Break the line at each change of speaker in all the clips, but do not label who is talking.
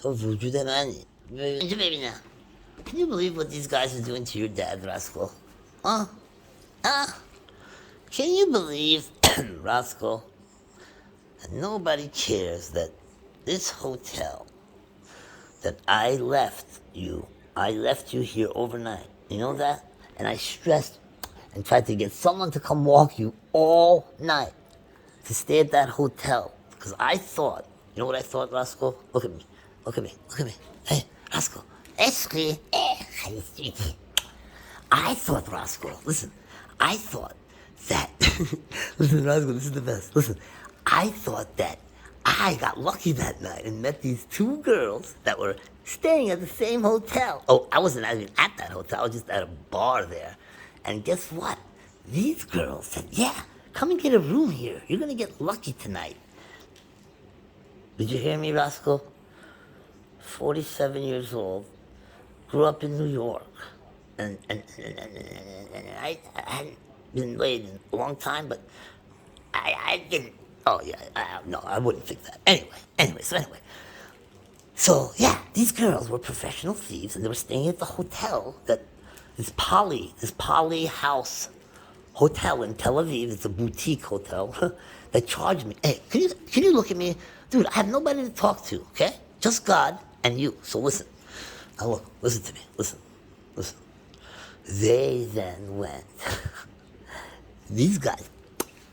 더 우주대만 baby now. Can you believe what these guys are doing to your dad, Roscoe? Huh? Huh? Can you believe, Roscoe, that nobody cares that this hotel that I left you here overnight. You know that? And I stressed and tried to get someone to come walk you all night to stay at that hotel. Because I thought, you know what I thought, Roscoe? Look at me. Look at me. Look at me. Hey, Roscoe. Excuse me. I thought, Roscoe, listen, I thought that, listen, Roscoe, this is the best. Listen, I thought that I got lucky that night and met these two girls that were staying at the same hotel. Oh, I wasn't even at that hotel, I was just at a bar there. And guess what? These girls said, yeah, come and get a room here. You're gonna get lucky tonight. Did you hear me, Roscoe? 47 years old, grew up in New York. And I hadn't been laid in a long time, but I didn't. Oh yeah, no, I wouldn't think that. Anyway. So yeah, these girls were professional thieves, and they were staying at the hotel that this Poly House hotel in Tel Aviv. It's a boutique hotel that charged me. Hey, can you look at me, dude? I have nobody to talk to. Okay, just God and you. So listen. Now look, listen to me. Listen. They then went. These guys.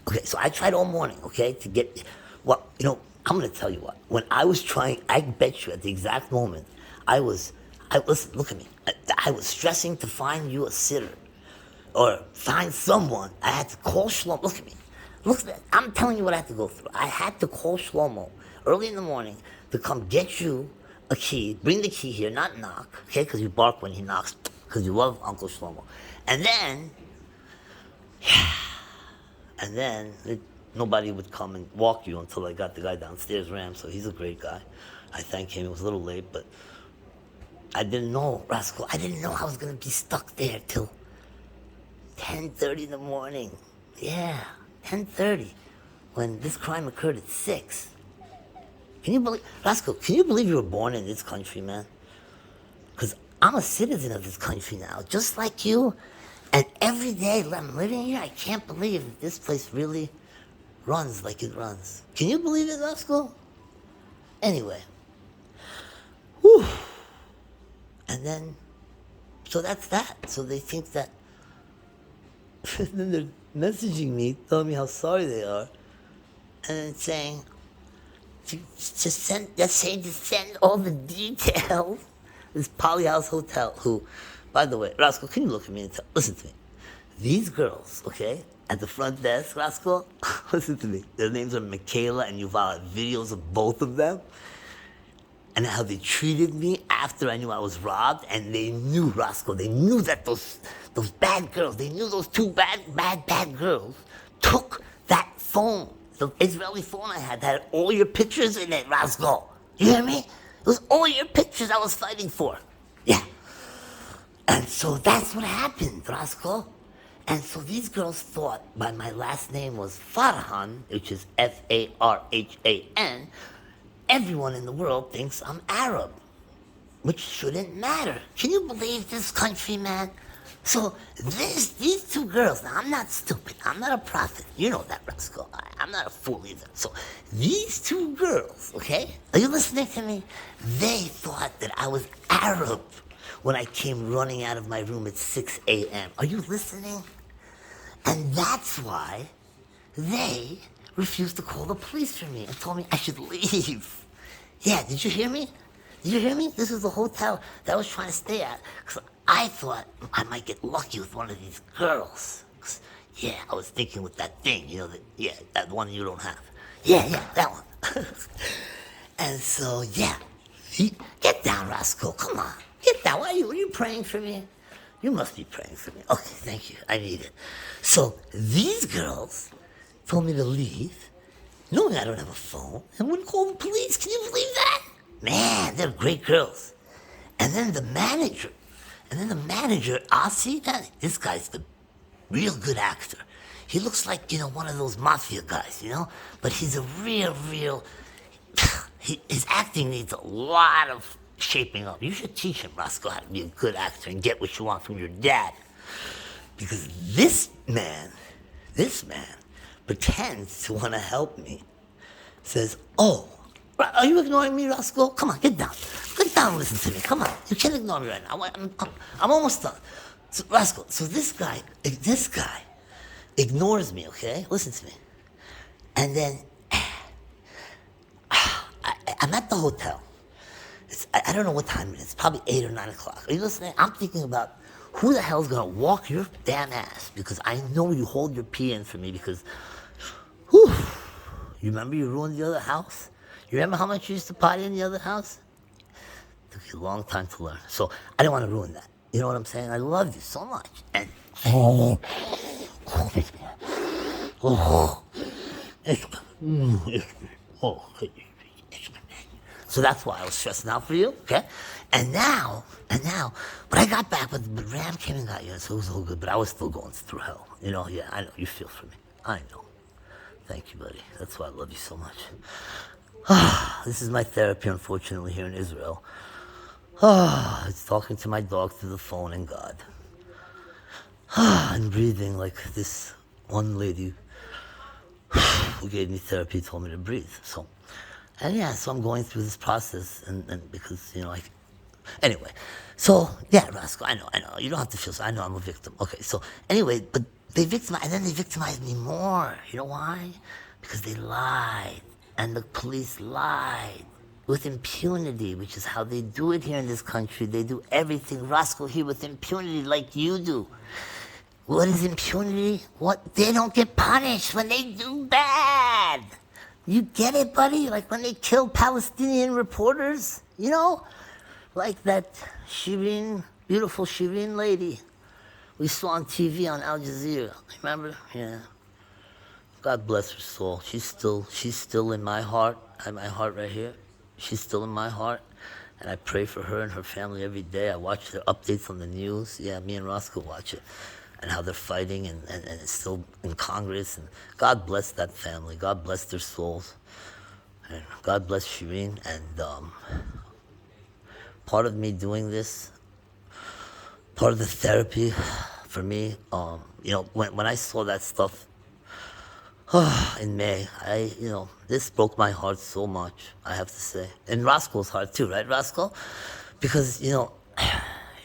Okay, so I tried all morning, okay, to get. Well, I'm gonna tell you what. When I was trying, I bet you at the exact moment, listen, look at me. I was stressing to find you a sitter, or find someone. I had to call Shlomo. Look at me. Look at that. I'm telling you what I had to go through. I had to call Shlomo early in the morning to come get you a key. Bring the key here, not knock, okay? Because you bark when he knocks. Because you love Uncle Shlomo. And then nobody would come and walk you until I got the guy downstairs, Ram, so he's a great guy. I thank him. It was a little late, but I didn't know, Roscoe. I didn't know I was going to be stuck there till 10:30 in the morning. Yeah, 10:30, when this crime occurred at 6. Can you believe, Roscoe, can you believe you were born in this country, man? Because I'm a citizen of this country now, just like you. And every day I'm living here, I can't believe that this place really runs like it runs. Can you believe it, Roscoe? Anyway. Whew. And then, so that's that. So they think that, then they're messaging me, telling me how sorry they are, and then saying, to send all the details. This Polyhouse Hotel, who, by the way, Roscoe, can you look at me and listen to me? These girls, okay, at the front desk, Roscoe, listen to me. Their names are Michaela and Yuval. I have videos of both of them, and how they treated me after I knew I was robbed. And they knew, Roscoe, they knew that those bad girls, they knew those two bad girls took that phone, the Israeli phone I had, that had all your pictures in it, Roscoe. You hear me? It was all your pictures I was fighting for. Yeah. And so that's what happened, Roscoe. And so these girls thought my last name was Farhan, which is Farhan. Everyone in the world thinks I'm Arab, which shouldn't matter. Can you believe this country, man? So these two girls, now I'm not stupid, I'm not a prophet, you know that, Roscoe. I'm not a fool either. So these two girls, okay, are you listening to me? They thought that I was Arab when I came running out of my room at 6 a.m. Are you listening? And that's why they refused to call the police for me and told me I should leave. Yeah, did you hear me? Did you hear me? This is the hotel that I was trying to stay at. Because I thought I might get lucky with one of these girls. 'Cause, yeah, I was thinking with that thing, that one you don't have. Yeah, that one. And so, yeah. Get down, Roscoe. Come on. Get down. Why are you praying for me? You must be praying for me. Okay, thank you. I need it. So, these girls told me to leave, knowing I don't have a phone, and wouldn't call the police. Can you believe that? Man, they're great girls. And then the manager, Asi, this guy's the real good actor. He looks like, one of those mafia guys, but he's a real, his acting needs a lot of shaping up. You should teach him, Roscoe, how to be a good actor and get what you want from your dad. Because this man pretends to want to help me. Says, oh, are you ignoring me, Roscoe? Come on, get down. Get down and listen to me. Come on. You can't ignore me right now. I'm almost done. So, Roscoe, so this guy ignores me, okay? Listen to me. And then I'm at the hotel. I don't know what time it is. It's probably 8 or 9 o'clock. Are you listening? I'm thinking about who the hell's gonna walk your damn ass, because I know you hold your pee in for me, because, whew, you remember you ruined the other house? You remember how much you used to potty in the other house? It took you a long time to learn. So I didn't want to ruin that. You know what I'm saying? I love you so much. And so that's why I was stressing out for you, okay? And now, but I got back, but Ram came and got you, so it was all good, but I was still going through hell. You know, yeah, I know, you feel for me. I know. Thank you, buddy. That's why I love you so much. This is my therapy, unfortunately, here in Israel. It's talking to my dog through the phone and God. And breathing like this one lady who gave me therapy told me to breathe. So I'm going through this process, and because, you know, anyway. So, yeah, Roscoe, I know. You don't have to feel so. I know I'm a victim. Okay, so, anyway, but they victimized me more. You know why? Because they lied. And the police lied with impunity, which is how they do it here in this country. They do everything, Roscoe, here with impunity like you do. What is impunity? What? They don't get punished when they do bad. You get it, buddy? Like when they kill Palestinian reporters, you know? Like that beautiful Shireen lady we saw on TV on Al Jazeera. Remember? Yeah. God bless her soul. She's still in my heart. I have my heart right here. She's still in my heart. And I pray for her and her family every day. I watch their updates on the news. Yeah, me and Roscoe watch it. And how they're fighting, and it's still in Congress. And God bless that family. God bless their souls. And God bless Shireen. And part of me doing this, part of the therapy for me, you know, when I saw that stuff in May, this broke my heart so much, I have to say. And Roscoe's heart too, right, Roscoe? Because, you know,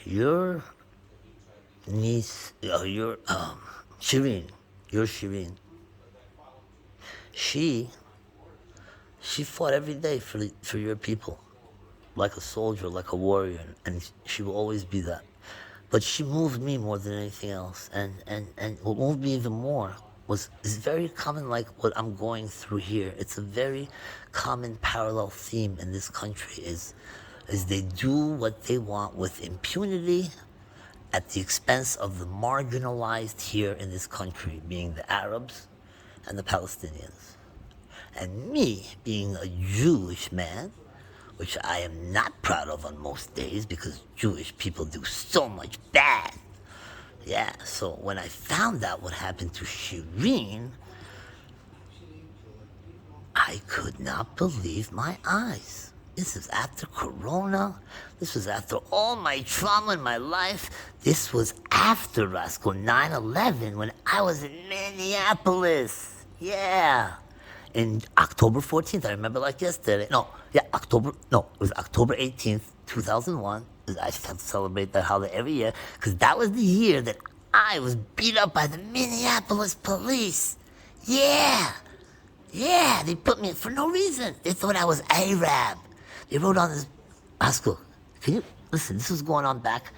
your niece, Shireen, she fought every day for your people, like a soldier, like a warrior, and she will always be that. But she moved me more than anything else, and what moved me even more is very common, like what I'm going through here. It's a very common parallel theme in this country is they do what they want with impunity at the expense of the marginalized here in this country, being the Arabs and the Palestinians. And me, being a Jewish man, which I am not proud of on most days because Jewish people do so much bad. Yeah, so when I found out what happened to Shireen, I could not believe my eyes. This is after Corona. This was after all my trauma in my life. This was after, Roscoe, 9/11, when I was in Minneapolis. Yeah. In October 14th, I remember like yesterday. It was October 18th, 2001. I have to celebrate that holiday every year, because that was the year that I was beat up by the Minneapolis police. Yeah, they put me in for no reason. They thought I was Arab. They wrote on this, Roscoe, can you, listen, this was going on back,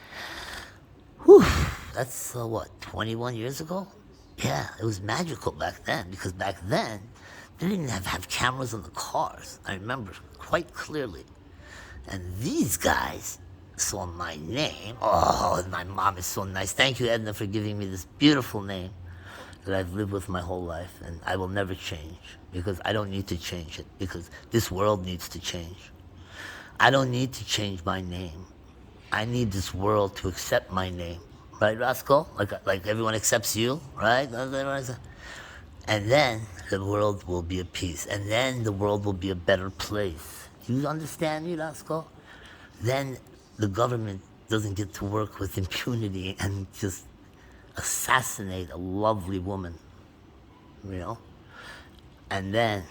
that's 21 years ago? Yeah, it was magical back then, because back then, they didn't have cameras on the cars. I remember quite clearly. And these guys saw my name. Oh, my mom is so nice. Thank you, Edna, for giving me this beautiful name that I've lived with my whole life. And I will never change, because I don't need to change it, because this world needs to change. I don't need to change my name. I need this world to accept my name. Right, Roscoe? Like everyone accepts you, right? And then the world will be at peace. And then the world will be a better place. Do you understand me, Roscoe? Then the government doesn't get to work with impunity and just assassinate a lovely woman, you know? And then,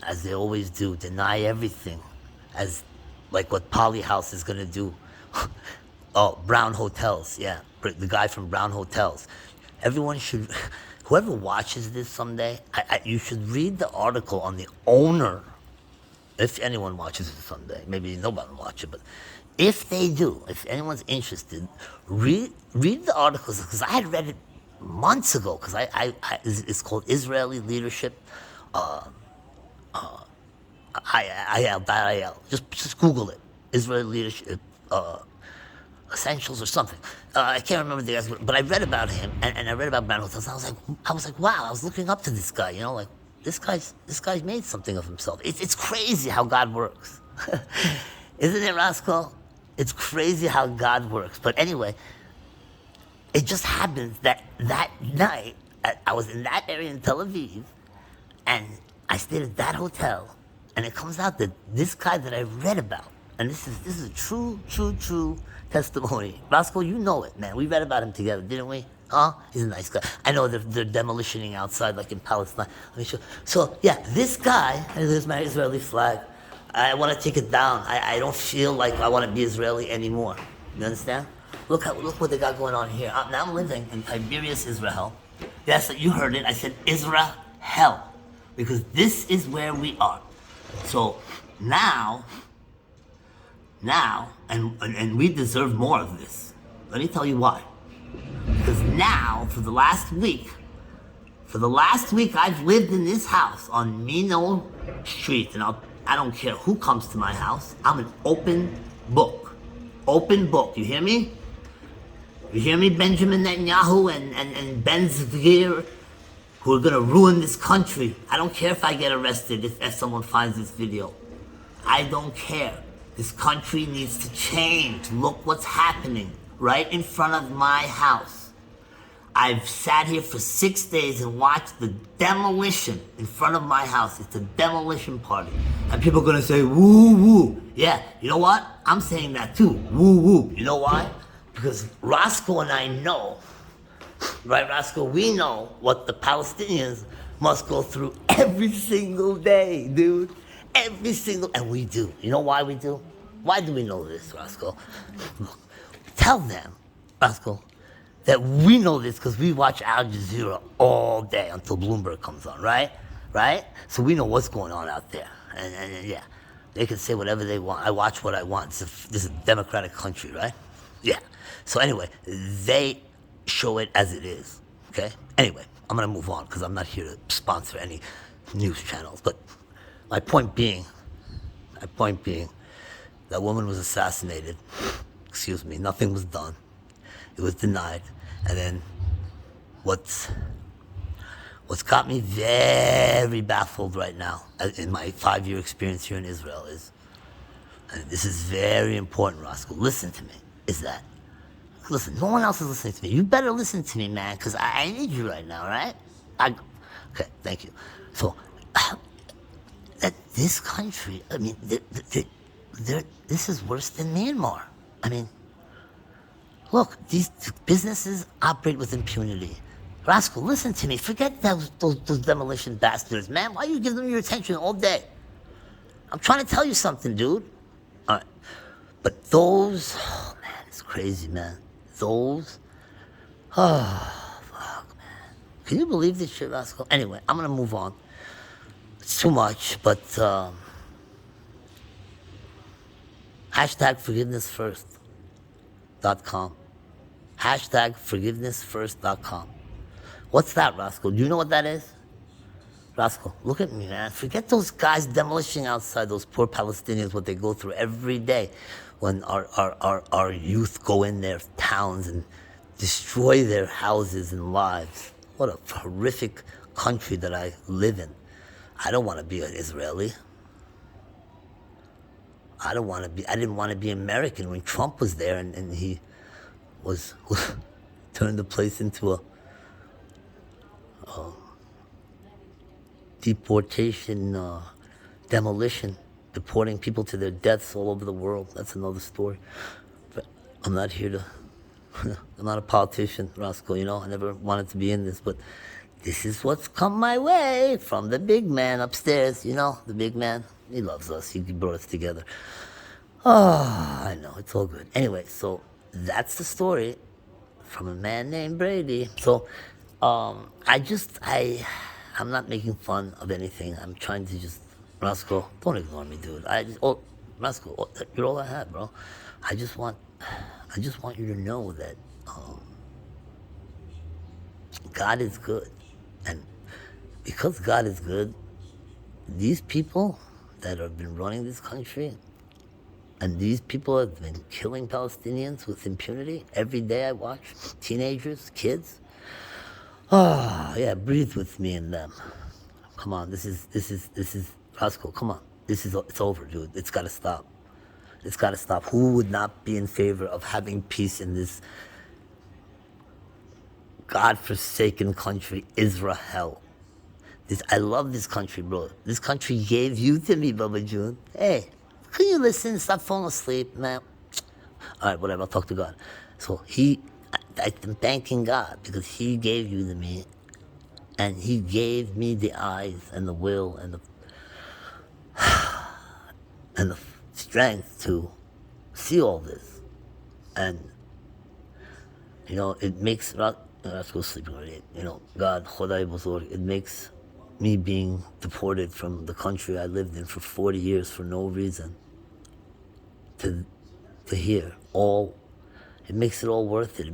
as they always do, deny everything, as like what Polly House is gonna do. Oh, Brown Hotels, yeah, the guy from Brown Hotels. Everyone should, whoever watches this someday, you should read the article on the owner. If anyone watches it someday, maybe nobody will watch it, but if they do, if anyone's interested, read the articles, because I had read it months ago, because it's called Israeli Leadership. Just Google it. Israeli Leadership Essentials or something. I can't remember the guys, but I read about him, and I read about Brown Hotels. I was like, wow. I was looking up to this guy. You know, like this guy's made something of himself. It's crazy how God works, isn't it, Roscoe? It's crazy how God works. But anyway, it just happens that night I was in that area in Tel Aviv, and I stayed at that hotel, and it comes out that this guy that I read about, and this is a true testimony. Roscoe, you know it, man. We read about him together, didn't we? Huh? He's a nice guy. I know they're demolitioning outside, like in Palestine. Let me show. So yeah, this guy, and there's my Israeli flag. I want to take it down. I don't feel like I want to be Israeli anymore. You understand? Look what they got going on here. Now I'm living in Tiberias, Israel. Yes, you heard it. I said Israel, because this is where we are. So now, and we deserve more of this. Let me tell you why. Because now, for the last week, I've lived in this house on Mino Street, and I don't care who comes to my house. I'm an open book. Open book. You hear me? You hear me, Benjamin Netanyahu and Ben Zvir, who are gonna ruin this country. I don't care if I get arrested if someone finds this video. I don't care. This country needs to change. Look what's happening right in front of my house. I've sat here for 6 days and watched the demolition in front of my house. It's a demolition party. And people are gonna say, woo woo. Yeah, you know what? I'm saying that too. Woo woo. You know why? Because Roscoe and I know, right, Roscoe? We know what the Palestinians must go through every single day, dude. And we do. You know why we do? Why do we know this, Roscoe? Look, tell them, Roscoe, that we know this because we watch Al Jazeera all day until Bloomberg comes on, right? Right? So we know what's going on out there. And yeah, they can say whatever they want. I watch what I want. This is a democratic country, right? Yeah. So anyway, they show it as it is, okay? Anyway, I'm gonna move on because I'm not here to sponsor any news channels. But my point being, that woman was assassinated. Excuse me, nothing was done. It was denied. And then what's got me very baffled right now in my 5-year experience here in Israel is, and this is very important, Roscoe, listen to me, is that, listen, no one else is listening to me. You better listen to me, man, because I need you right now, right? Okay, thank you. So, that this country, I mean, this is worse than Myanmar. I mean, look, these businesses operate with impunity. Roscoe, listen to me. Forget those demolition bastards, man. Why you give them your attention all day? I'm trying to tell you something, dude. All right. But those, oh, man, it's crazy, man. Those, oh, fuck, man. Can you believe this shit, Roscoe? Anyway, I'm going to move on. It's too much, but hashtag forgivenessfirst.com. Hashtag forgivenessfirst.com. What's that, Roscoe? Do you know what that is? Roscoe, look at me, man. Forget those guys demolishing outside, those poor Palestinians, what they go through every day when our youth go in their towns and destroy their houses and lives. What a horrific country that I live in. I don't want to be an Israeli. I didn't want to be American when Trump was there and he was turned the place into a deportation, demolition deporting people to their deaths all over the world. That's another story. But I'm not here to. I'm not a politician, Roscoe. I never wanted to be in this, but this is what's come my way from the big man upstairs. The big man. He loves us. He brought us together. Oh, I know. It's all good. Anyway, so that's the story from a man named Brady. So, I'm not making fun of anything. I'm trying to just, Roscoe, don't ignore me, dude. Roscoe, you're all I have, bro. I just want you to know that God is good, and because God is good, these people that have been running this country, and these people have been killing Palestinians with impunity. Every day I watch teenagers, kids. Oh, yeah, breathe with me and them. Come on, this is Roscoe. Come on, it's over, dude. It's got to stop. It's got to stop. Who would not be in favor of having peace in this God-forsaken country, Israel? I love this country, bro. This country gave you to me, Baba June. Hey, can you listen? Stop falling asleep, man. All right, whatever. I'll talk to God. So I'm thanking God because He gave you to me, and He gave me the eyes and the will and the strength to see all this. And it makes let's go sleeping already. God, Khodai Bozorg, it makes me being deported from the country I lived in for 40 years for no reason to hear all. It makes it all worth it.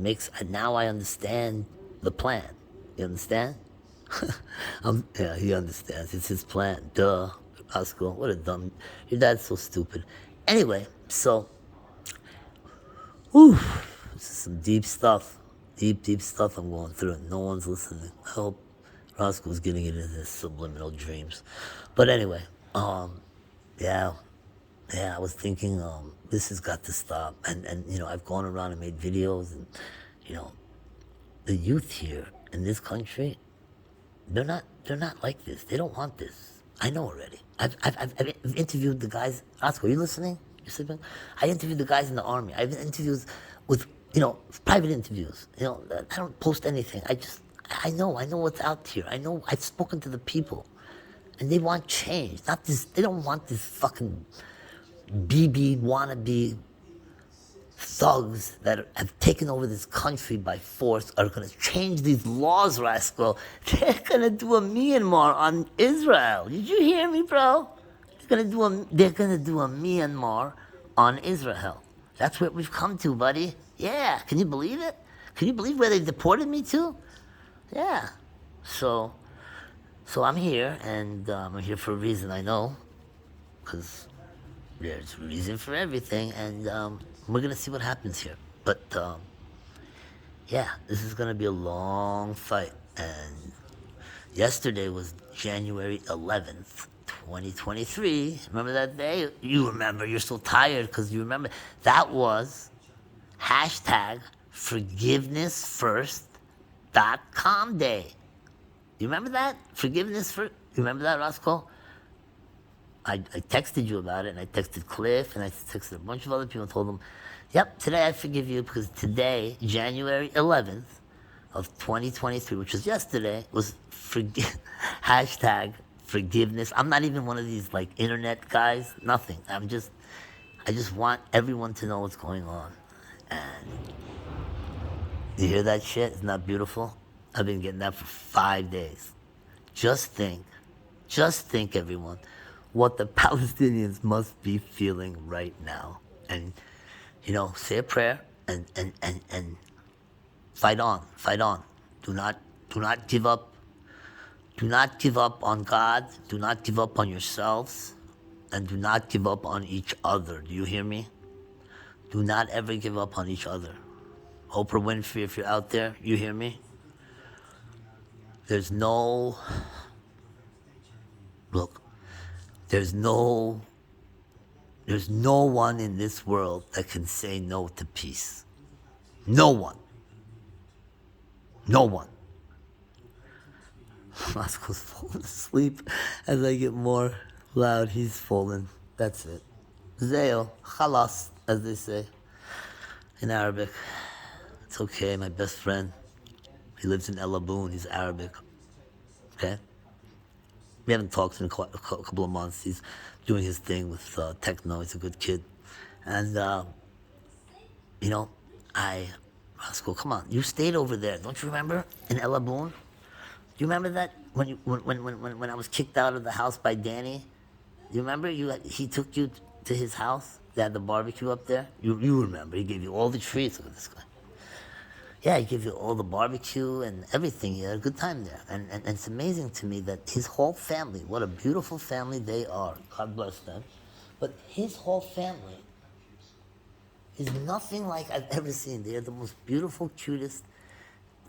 Now I understand the plan. You understand? Yeah, he understands. It's his plan. Duh. Roscoe, what a dumb. Your dad's so stupid. Anyway, so, whew, this is some deep stuff. Deep stuff I'm going through. No one's listening. I hope Roscoe's getting into his subliminal dreams. But anyway, yeah, I was thinking, this has got to stop. And I've gone around and made videos, and the youth here in this country, they're not like this. They don't want this. I know already. I've interviewed the guys. Roscoe, are you listening? You sleeping? I interviewed the guys in the army. I've interviews with private interviews. I don't post anything. I know what's out here. I know I've spoken to the people, and they want change. Not this. They don't want this fucking BB wannabe thugs that have taken over this country by force are going to change these laws, Roscoe. They're going to do a Myanmar on Israel. Did you hear me, bro? They're going to do a Myanmar on Israel. That's what we've come to, buddy. Yeah, can you believe it? Can you believe where they deported me to? Yeah. So I'm here, and I'm here for a reason, I know, because there's a reason for everything, and we're gonna see what happens here. But yeah, this is gonna be a long fight. And yesterday was January 11th, 2023. Remember that day? You remember? You're so tired because you remember. That was #ForgivenessFirst.com day. You remember that? Forgiveness first. You remember that, Roscoe? I texted you about it, and I texted Cliff, and I texted a bunch of other people and told them, yep, today I forgive you because today, January 11th of 2023, which was yesterday, was #forgiveness. I'm not even one of these like internet guys, nothing. I just want everyone to know what's going on. And you hear that shit? Isn't that beautiful? I've been getting that for 5 days. Just think, everyone, what the Palestinians must be feeling right now. And, say a prayer and fight on. Do not give up. Do not give up on God. Do not give up on yourselves. And do not give up on each other. Do you hear me? Do not ever give up on each other. Oprah Winfrey, if you're out there, you hear me? There's no one in this world that can say no to peace. No one. Roscoe's falling asleep as I get more loud. He's falling That's it. Zeo, khalas, as they say in Arabic. It's okay, my best friend. He lives in El Aboon. He's Arabic. Okay? We haven't talked in a couple of months. He's doing his thing with techno. He's a good kid. And, you know, Roscoe, come on. You stayed over there. Don't you remember? In El Aboon? Do you remember that? When I was kicked out of the house by Danny? You remember? He took you to his house? They had the barbecue up there? You remember. He gave you all the treats. Look at this guy. Yeah, he gave you all the barbecue and everything. He had a good time there. And it's amazing to me that his whole family, what a beautiful family they are. God bless them. But his whole family is nothing like I've ever seen. They are the most beautiful, cutest,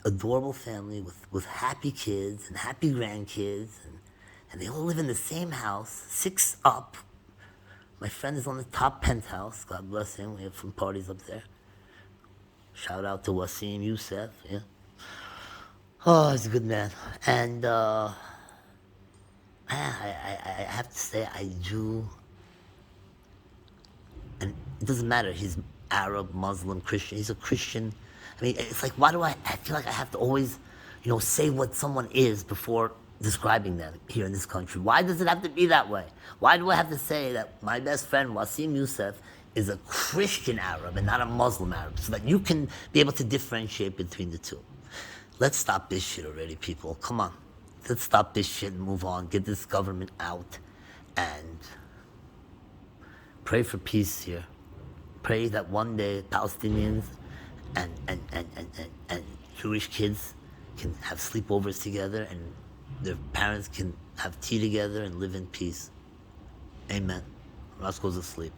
adorable family with happy kids and happy grandkids. And they all live in the same house, 6 up. My friend is on the top penthouse. God bless him. We have some parties up there. Shout out to Wasim Youssef, yeah. Oh, he's a good man. And I have to say, I do, and it doesn't matter, he's Arab, Muslim, Christian, he's a Christian. I mean, it's like, why do I feel like I have to always, say what someone is before describing them here in this country? Why does it have to be that way? Why do I have to say that my best friend, Wasim Youssef, is a Christian Arab and not a Muslim Arab, so that you can be able to differentiate between the two? Let's stop this shit already, people. Come on. Let's stop this shit and move on. Get this government out and pray for peace here. Pray that one day Palestinians and Jewish kids can have sleepovers together and their parents can have tea together and live in peace. Amen. Roscoe's asleep.